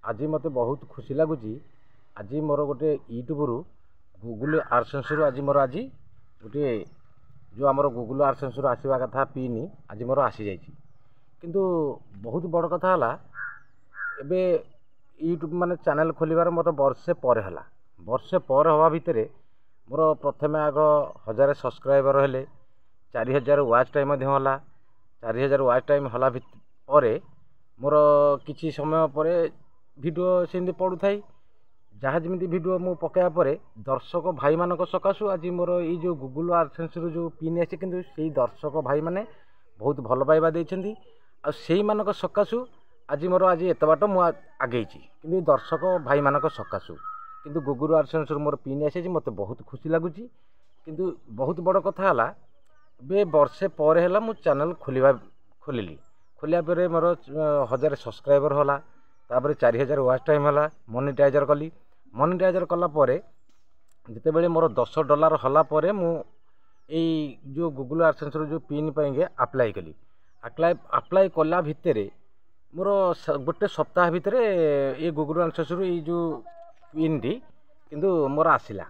आज मत बहुत खुशी लगुच आज मोर गोटे यूट्यूब रु गूगल आडसेंस रु आज मोर आज गोटे जो आमर गूगल आडसेंस रु आसवा कथा पिन आज मोर आसी जाइए किंतु बहुत बड़ कथा है एबे यूट्यूब माने चैनल खोलिबार मोर वर्षे पर है वर्षे पर हवा भितर मोर प्रथम आग 1000 सब्सक्राइबर हेले 4000 वाच टाइम है 4000 वाच टाइम हला पर मोर किछि समय पर वीडियो सेमती पड़ू थाई जहाँ जमी वीडियो मु पकाया पर दर्शक भाई मान सकाशु आज मोर ये जो गूगल आडसेंस रु जो पिन आसी कि से दर्शक भाई माने बहुत भल पाइबा देइछंती आ सेई मानक सकाशु आज मोर आज एत बाट मु आगे कि दर्शक भाई मानक सकाशु किंतु गूगल आडसेंस रु मोर पिन आसी मत बहुत खुशी लगुच किंतु बहुत बड़ कथा है बे वर्षे पर है मु चैनल खोलिली खोलिया पर मोर 1000 सब्सक्राइबर होला तापर 4000 वाच टाइम है मोनेटाइजर कली मोनेटाइजर कलापर जिते बड़े मोर $10 होला पर मु जो गूगल आडसेंस जो पिन पाएंगे अप्लाई कली अप्लाई कला भितर मोर गोटे सप्ताह भितर ये गूगल आडसेंस ये जो पिन टी किंतु मोर आसला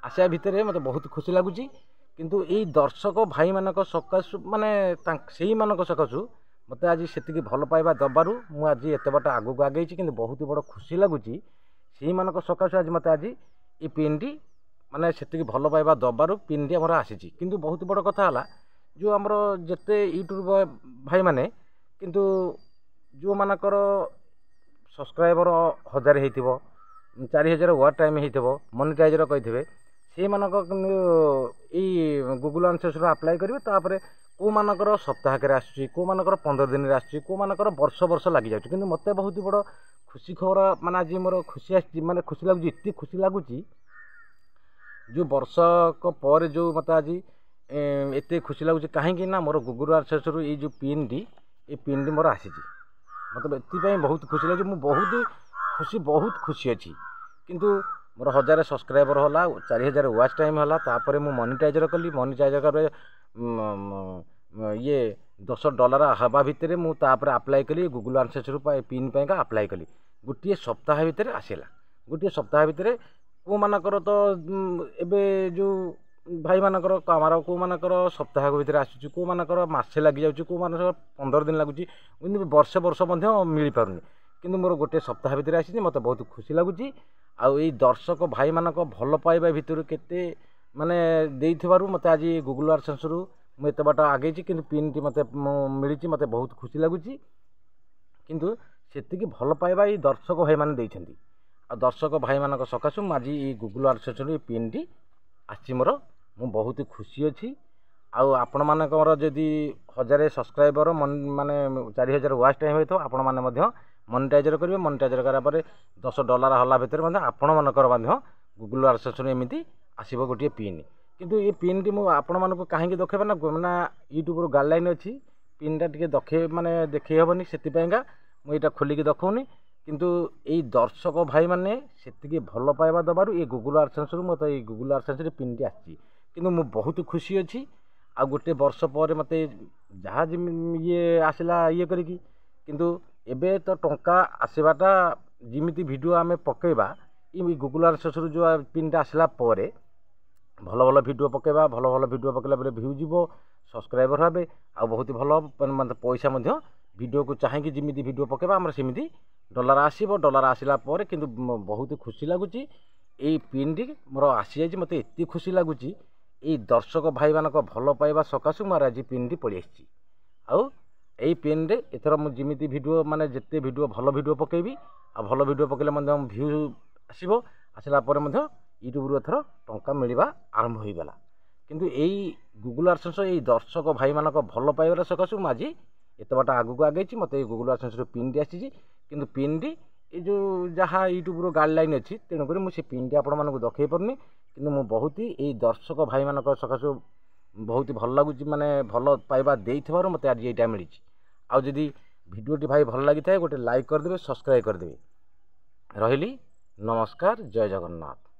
आसा भितर मत बहुत खुशी लगुच किंतु ये दर्शक भाई मानक सकाशु माने से मानक सकाशु मत आज से भल पाइबा दबारू मु आज एत बाट आगू आगे कि बहुत बड़ खुशी लगुच से मानक सकाशु आज मत आज ये पिन टी माने से भल पाइबा दबारू पिन टी आमर आसी किंतु बहुत बड़ कथा है जो आमर जिते यूट्यूब भाई माने किंतु जो मानकर सब्सक्राइबर 1000 हो 4000 वाच टाइम हो मोनेटाइजर कही से मानक गूगल आडसेंस अप्लाई करेंगे तापर को मानकर सप्ताह के आसूँ को मानकर 15 दिन आसूँ को मानकर वर्ष वर्ष लग जाऊँ कि मत बहुत बड़ खुशी खबर माने आज मोर खुशी माने खुशी लगुच इतनी खुशी लगुच जो वर्षक पर जो मत आज एत खुशी लगुच कहीं ना मोर गूगल आडसेंस ये जो पिन टी ये पिन टी मोर आसी मतलब एपाई बहुत खुशी लगे मुझे बहुत खुशी अच्छी किंतु मोर 1000 सब्सक्राइबर होला 4000 वाच टाइम होला तापर मु मोनेटाइजर कली मोनेटाइजर कर ये $10 हवा भितर मु तापर अप्लाई कली गूगल आडसेंस पिन पाइका अप्लाई कली गोटे सप्ताह भितर आसला गोटे सप्ताह भितर को मानकर तो एबे जो भाई मानकर कमार को मानकर सप्ताह भितर आसूँ को मानकर मासे लग जाऊँ को मानकर 15 दिन लगुच वर्ष वर्ष मिल पारुनी किंतु मोर गोटे सप्ताह भितर आसी मत बहुत खुशी लगुच आउ दर्शक भाई मानक भल पाइबा भितर केते माने देइथिबारु मते आज गूगल आडसेंस रु मु एत बाट आगे किंतु पिन टी मते मिली मते बहुत खुशी लगुच किंतु सेतिकी भल पाइबा ये दर्शक भाई माने देइछंती आ दर्शक भाई मानक सकाशु आज ये गूगल आडसेंस रु पिन टी आछि मोर मु बहुत खुशी अच्छी आउ आपण मानकर जदि 1000 सब्सक्राइबर माने 4000 वाच टाइम हो आपण माने मध्य मोनेटाइजर करेंगे मोनेटाइजर करापर $10 होला भितर आपण मानकर गूगल आडसेंस एमती आसब गोटे पिन किंतु ये पिन टी आपण मानक कहीं देखेबा ना ना यूट्यूब गाइडलाइन अच्छी पिन टा टे देखे माने देखे हेबनी से मुझे खोलिकी देखौनी किंतु ये दर्शक भाई माने से भल पाइबा दबारू ये गूगल आडसेंस मत ये गूगल आडसेंस पिन टी आसी किंतु मु बहुत खुशी अच्छी आ गोटे वर्ष पर मत जहाँ ये आसला ये करी किंतु एबे तो टंका आसवाटा जिमिति वीडियो आमे पकेबा ये गूगल आडसेंस जो पिन टा आसला पर भल भल वीडियो पकेबा भल भल वीडियो पकेला पर भ्यू जीवो सब्सक्राइबर हे आ बहुत भल मतलब पैसा मध्य वीडियो को चाहिए जिमिति वीडियो पकेबा आमर सेमिति डॉलर आसीबो डॉलर आसिला पर किंतु बहुत खुशी लगुच ये पिन टी मोर आसी जाइए मत एत खुशी लगुच ये दर्शक भाई मानक भल पाइबा सकाशु मोर आज पिन टी पड़ी आसी आउ यही पेन रे एथर मुझे जिमिति वीडियो माने जिते वीडियो भल वीडियो पकेबी आ भल वीडियो पकेले भ्यू आसब आसला यूट्यूब रु एथर टंका मिलवा आरंभ हो गला किंतु यही गूगल आडसेंस ये दर्शक भाई मानक भल पाइबार सकाशु मु आज एत बाट आगू आगे मत गूगल आडसेंस पिन टी आसी किंतु पिन टी ये जो जहाँ यूट्यूब गाइडलाइन अच्छी तेणुक मुझे पिन टी आपण मानक देखई पारुनी किंतु मु बहुत ही दर्शक भाई मानक सकाशु बहुत भल लगुच माने भल पाइबा देइथिबारु मते आज एटा मिली आउ जदि वीडियोटी भाई भल लगी थाए गोटे लाइक करदेवे सब्सक्राइब करदेवे रहिली नमस्कार जय जगन्नाथ।